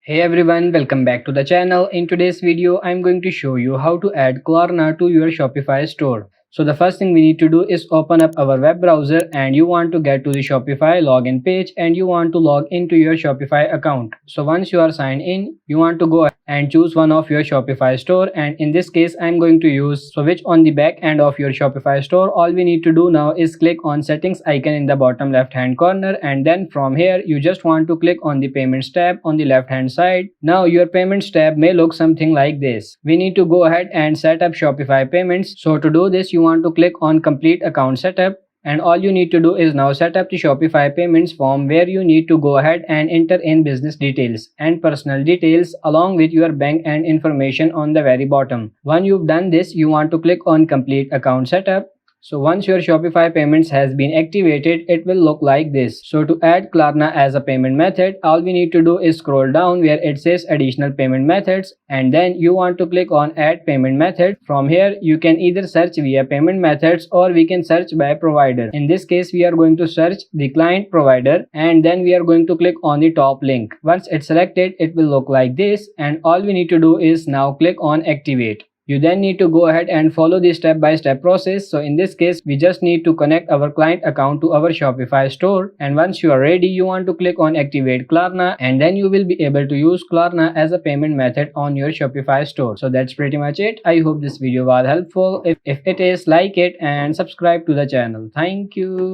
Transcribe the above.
Hey everyone, welcome back to the channel. In today's video, I'm going to show you how to add Klarna to your Shopify store. So the first thing we need to do is open up our web browser and you want to get to the Shopify login page and you want to log into your Shopify account. So once you are signed in, you want to go ahead and choose one of your Shopify store, and in this case I'm going to use switch on the back end of your Shopify store. All we need to do now is click on settings icon in the bottom left hand corner, and then from here you just want to click on the payments tab on the left hand side. Now your payments tab may look something like this. We need to go ahead and set up Shopify payments. So to do this you want to click on complete account setup, and all you need to do is now set up the Shopify payments form, where you need to go ahead and enter in business details and personal details along with your bank and information on the very bottom. Once you've done this, you want to click on complete account setup. So once your Shopify payments has been activated, it will look like this. So to add Klarna as a payment method, all we need to do is scroll down where it says additional payment methods, and then you want to click on add payment method. From here you can either search via payment methods or we can search by provider. In this case we are going to search the client provider, and then we are going to click on the top link. Once it's selected, it will look like this, and all we need to do is now click on activate. You then need to go ahead and follow the step-by-step process. So in this case, we just need to connect our client account to our Shopify store. And once you are ready, you want to click on activate Klarna, and then you will be able to use Klarna as a payment method on your Shopify store. So that's pretty much it. I hope this video was helpful. If it is, like it and subscribe to the channel. Thank you.